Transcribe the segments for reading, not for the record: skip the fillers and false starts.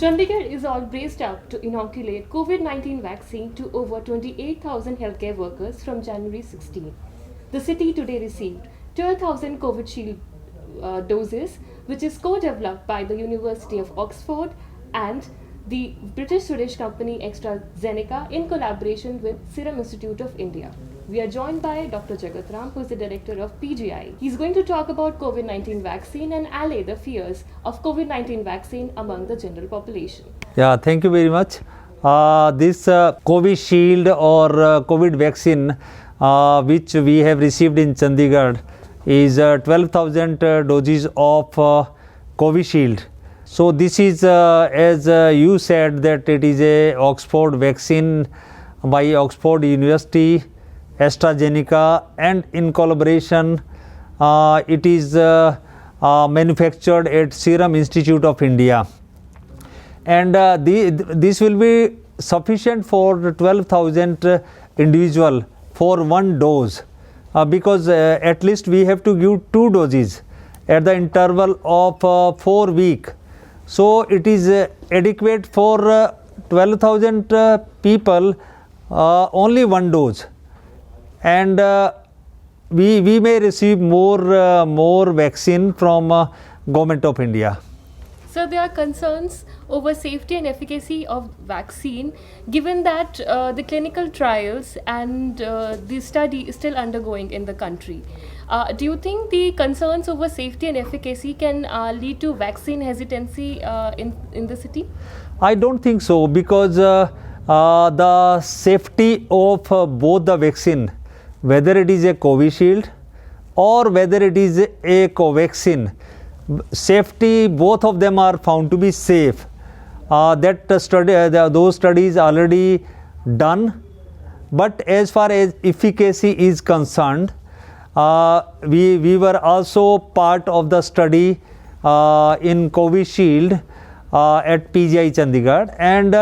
Chandigarh is all braced up to inoculate COVID-19 vaccine to over 28,000 healthcare workers from January 16. The city today received 12,000 Covishield doses, which is co-developed by the University of Oxford and the British Swedish company AstraZeneca in collaboration with Serum Institute of India. We are joined by Dr. Jagat Ram, who is the director of PGI. He's going to talk about COVID-19 vaccine and allay the fears of COVID-19 vaccine among the general population. Yeah, thank you very much. This Covishield or COVID vaccine which we have received in Chandigarh is 12,000 doses of Covishield. So this is as you said that it is a Oxford vaccine by Oxford University, AstraZeneca, and in collaboration it is manufactured at Serum Institute of India. And this will be sufficient for 12,000 individual for one dose because at least we have to give 2 doses at the interval of 4 weeks. So it is adequate for 12,000 people, only 1 dose, and we may receive more vaccine from Government of India. So there are concerns over safety and efficacy of vaccine, given that the clinical trials and the study is still undergoing in the country. Do you think the concerns over safety and efficacy can lead to vaccine hesitancy in the city? I don't think so, because the safety of both the vaccine, whether it is a Covishield or whether it is a Covaxin, safety, both of them are found to be safe. Those studies already done. But as far as efficacy is concerned, we were also part of the study in Covishield at PGI Chandigarh, and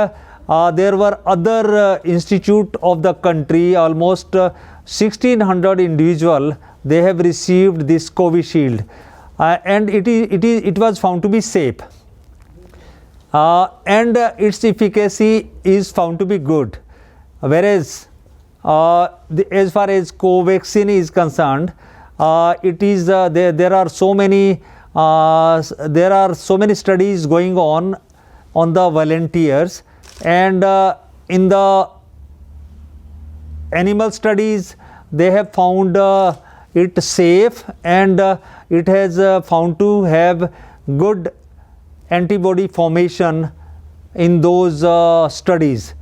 there were other institute of the country, almost 1,600 individual, they have received this Covishield, and it was found to be safe, and its efficacy is found to be good. Whereas as far as Covaxin is concerned, it is there are so many studies going on the volunteers, and in the animal studies they have found it safe, and it has found to have good antibody formation in those studies,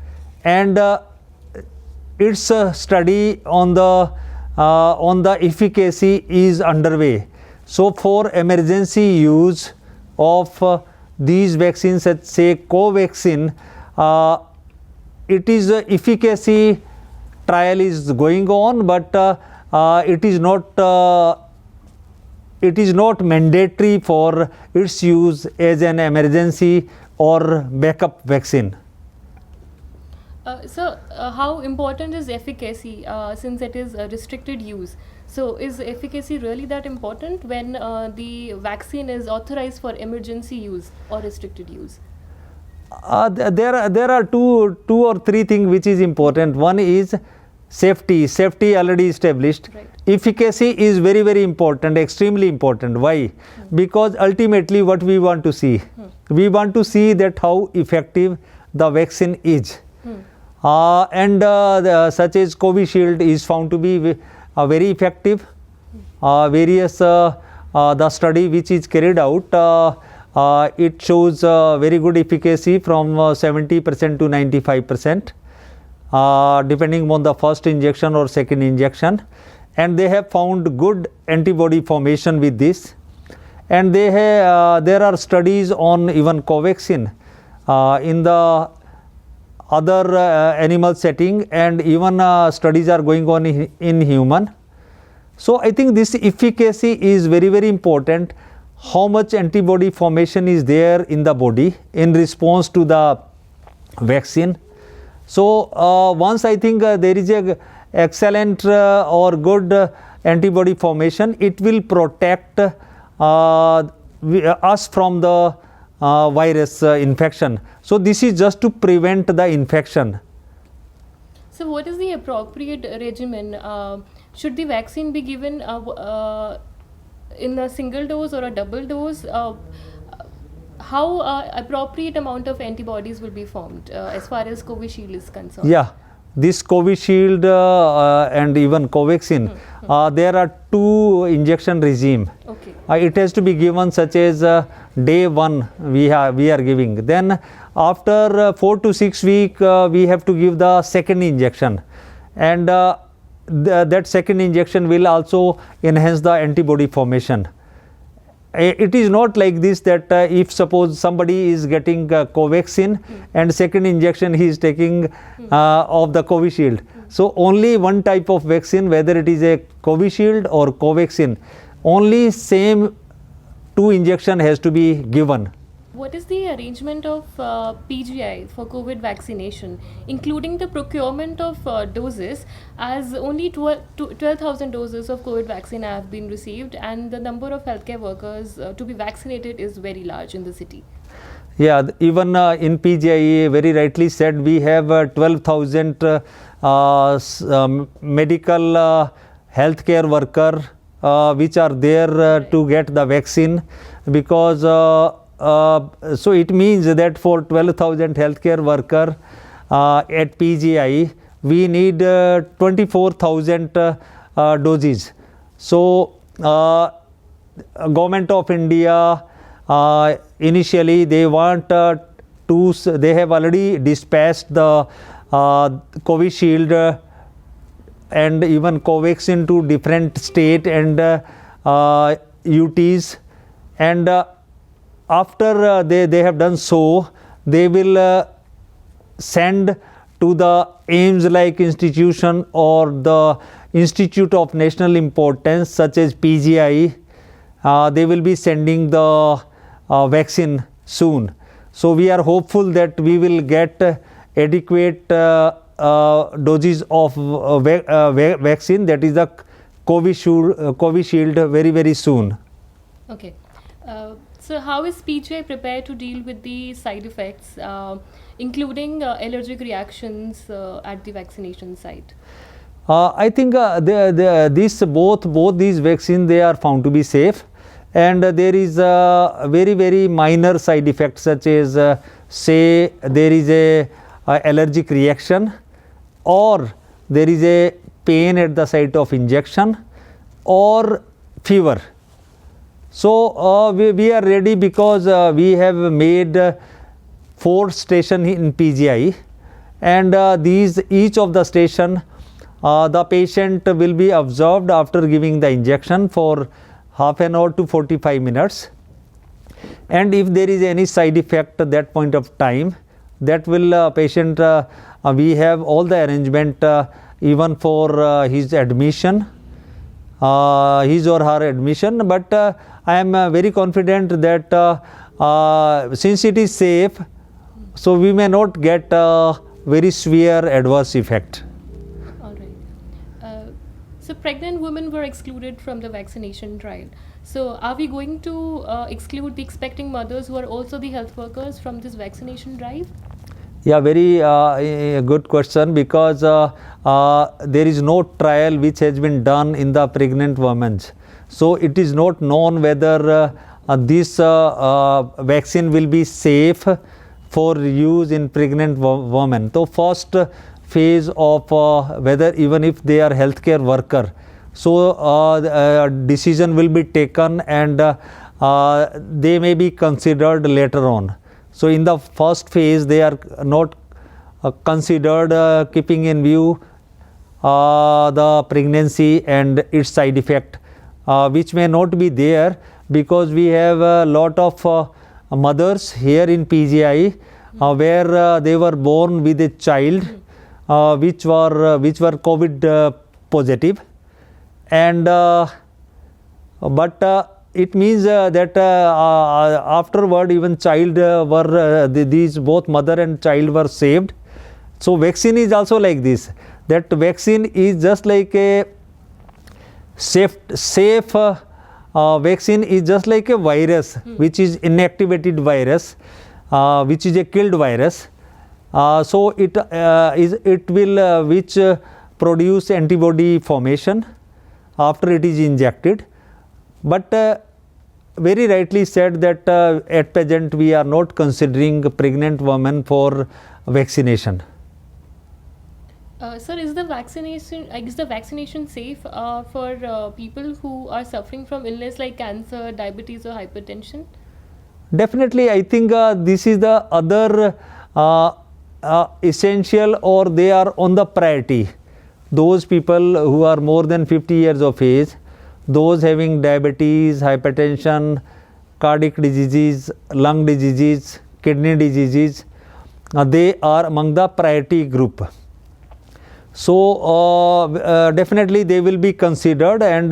and its study on the efficacy is underway. So for emergency use of these vaccines, let's say Covaxin, it is efficacy trial is going on, but it is not mandatory for its use as an emergency or backup vaccine. So how important is efficacy since it is a restricted use? So is efficacy really that important when the vaccine is authorized for emergency use or restricted use? There are two or three things which is important. One is safety already established. Right. Efficacy is very, very important, extremely important. Why? Because ultimately what we want to see, we want to see that how effective the vaccine is. And such as Covishield is found to be very effective. Various the study which is carried out, it shows very good efficacy from 70% to 95%, depending on the first injection or second injection, and they have found good antibody formation with this, and there are studies on even Covaxin in the other animal setting, and even studies are going on in human. So I think this efficacy is very, very important. How much antibody formation is there in the body in response to the vaccine. So once I think there is a excellent or good antibody formation, it will protect us from the virus infection. So this is just to prevent the infection. So, what is the appropriate regimen? Should the vaccine be given in a single dose or a double dose? How appropriate amount of antibodies will be formed as far as Covishield is concerned? Yeah, this Covishield and even Covaxin, there are two injection regime. Okay. It has to be given such as day 1 we are giving. Then after 4 to 6 weeks we have to give the second injection, and that second injection will also enhance the antibody formation. It is not like this that if suppose somebody is getting Covaxin and second injection he is taking of the Covishield. So only one type of vaccine, whether it is a Covishield or Covaxin, only same 2 injection has to be given. What is the arrangement of PGI for COVID vaccination, including the procurement of doses, as only 12,000 doses of COVID vaccine have been received and the number of healthcare workers to be vaccinated is very large in the city? Yeah, even in PGI, very rightly said, we have 12,000 medical healthcare worker which are there to get the vaccine, because so it means that for 12,000 healthcare worker at PGI, we need 24,000 doses. So Government of India initially they want they have already dispatched the Covishield and even Covaxin to different state and UTs, and after they have done so, they will send to the AIIMS like institution or the Institute of National Importance such as PGI. They will be sending the vaccine soon. So we are hopeful that we will get adequate doses of vaccine, that is the Covishield very soon. Okay. So how is PGI prepared to deal with the side effects, including allergic reactions at the vaccination site? I think both these vaccines, they are found to be safe, and there is a very minor side effect, such as say there is a allergic reaction, or there is a pain at the site of injection, or fever. So we are ready, because we have made 4 stations in PGI, and each of the station the patient will be observed after giving the injection for half an hour to 45 minutes, and if there is any side effect at that point of time, that will patient we have all the arrangement even for his admission, his or her admission, but I am very confident that since it is safe, so we may not get very severe adverse effect. All right. So pregnant women were excluded from the vaccination trial. So are we going to exclude the expecting mothers who are also the health workers from this vaccination drive? Yeah, very good question, because there is no trial which has been done in the pregnant women. So it is not known whether this vaccine will be safe for use in pregnant women. So first phase of whether even if they are healthcare worker, so decision will be taken, and they may be considered later on. So in the first phase they are not considered, keeping in view the pregnancy and its side effect, which may not be there, because we have a lot of mothers here in PGI where they were born with a child which were COVID positive, and but it means that afterward even child these both mother and child were saved. So vaccine is also like this, that vaccine is just like a safe vaccine is just like a virus, which is inactivated virus, which is a killed virus. So it will which produce antibody formation after it is injected. But very rightly said that at present we are not considering pregnant women for vaccination. Sir, is the vaccination safe for people who are suffering from illness like cancer, diabetes, or hypertension? Definitely, I think this is the other essential, or they are on the priority. Those people who are more than 50 years of age, those having diabetes, hypertension, cardiac diseases, lung diseases, kidney diseases, they are among the priority group. So definitely they will be considered, and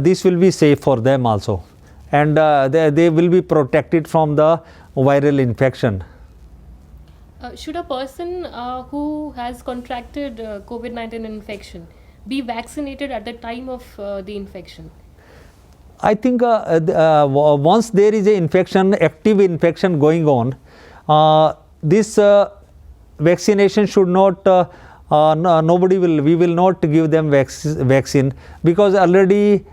this will be safe for them also, and they will be protected from the viral infection. Should a person who has contracted COVID-19 infection be vaccinated at the time of the infection? I think once there is a infection, active infection going on, this vaccination should not, we will not give them vaccine, because already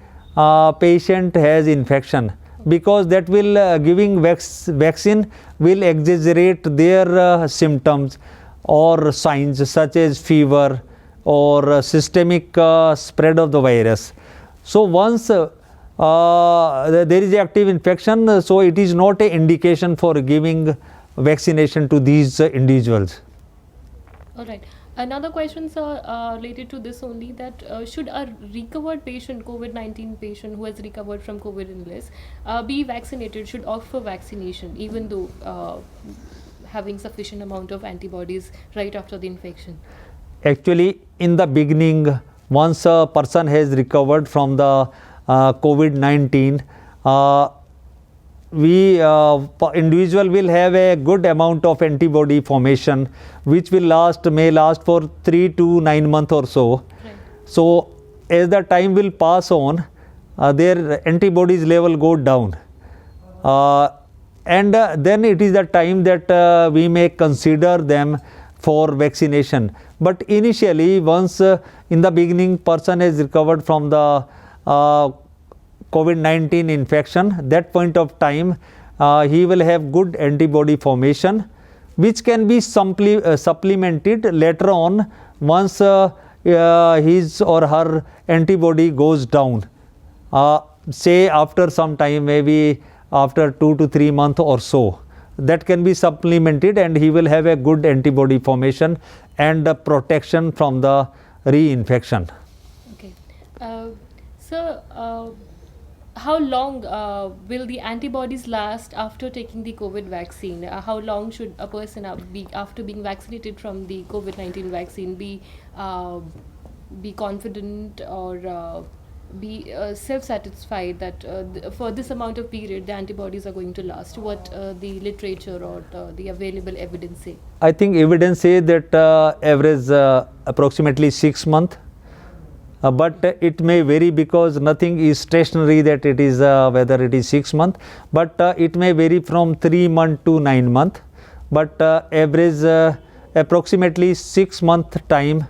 patient has infection, because that will giving vaccine will exaggerate their symptoms or signs such as fever or systemic spread of the virus. So once there is active infection, so it is not an indication for giving vaccination to these individuals. All right. Another question, sir, related to this only, that should a recovered patient, COVID-19 patient who has recovered from COVID illness, be vaccinated, should opt for vaccination, even though having sufficient amount of antibodies right after the infection? Actually, in the beginning, once a person has recovered from the COVID-19, individual will have a good amount of antibody formation, which will may last for 3 to 9 months or so. Right. So as the time will pass on, their antibodies level go down, and then it is the time that we may consider them for vaccination. But initially, once in the beginning person has recovered from the COVID-19 infection, that point of time he will have good antibody formation, which can be supplemented later on once his or her antibody goes down, say after some time, maybe after 2 to 3 months or so. That can be supplemented, and he will have a good antibody formation and protection from the reinfection. Okay. So, how long will the antibodies last after taking the COVID vaccine? How long should a person be, after being vaccinated from the COVID-19 vaccine, be confident or be self-satisfied that for this amount of period the antibodies are going to last? What the literature or the available evidence say? I think evidence say that average approximately 6 months. But it may vary, because nothing is stationary that it is whether it is 6 months, but it may vary from 3 months to 9 months. But average approximately 6 month time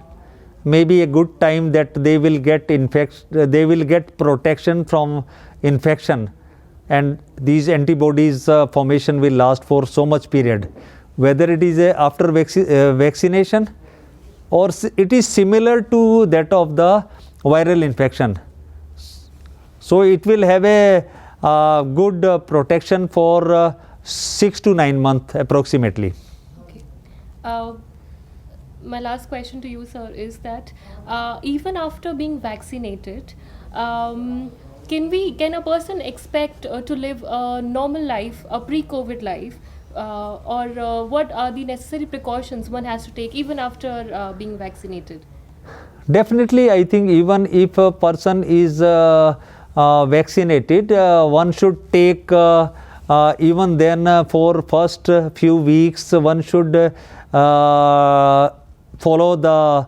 may be a good time that they will get they will get protection from infection, and these antibodies formation will last for so much period, whether it is after vaccination or it is similar to that of the viral infection. So it will have a good protection for 6 to 9 months approximately. Okay. My last question to you, sir, is that even after being vaccinated, can a person expect to live a normal life, a pre-COVID life, or what are the necessary precautions one has to take even after being vaccinated? Definitely, I think even if a person is vaccinated, one should take even then for first few weeks, one should follow the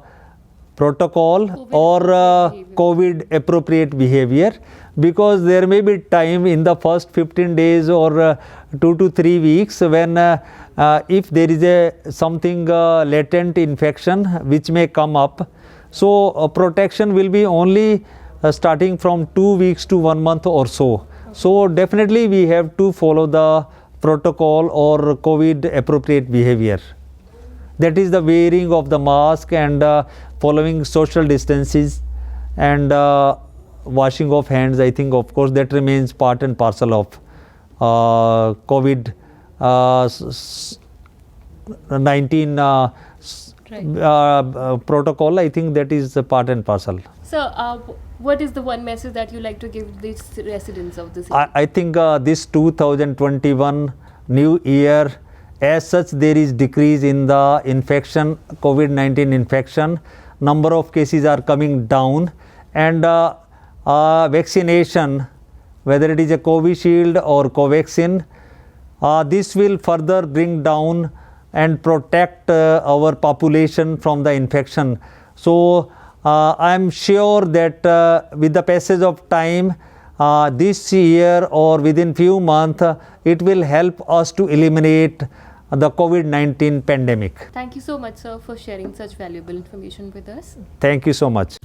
protocol or COVID appropriate behavior, because there may be time in the first 15 days or 2 to 3 weeks when if there is a something latent infection which may come up. So protection will be only starting from 2 weeks to 1 month or so. So definitely we have to follow the protocol or COVID appropriate behavior. That is the wearing of the mask and following social distances and washing of hands. I think of course that remains part and parcel of COVID 19 protocol. I think that is a part and parcel. So, what is the one message that you like to give these residents of the city? I think this 2021 new year, as such, there is decrease in the infection, COVID-19 infection. Number of cases are coming down, and vaccination, whether it is a Covishield or Covaxin, this will further bring down and protect our population from the infection. So I am sure that with the passage of time, this year or within few months, it will help us to eliminate the COVID-19 pandemic. Thank you so much, sir, for sharing such valuable information with us. Thank you so much.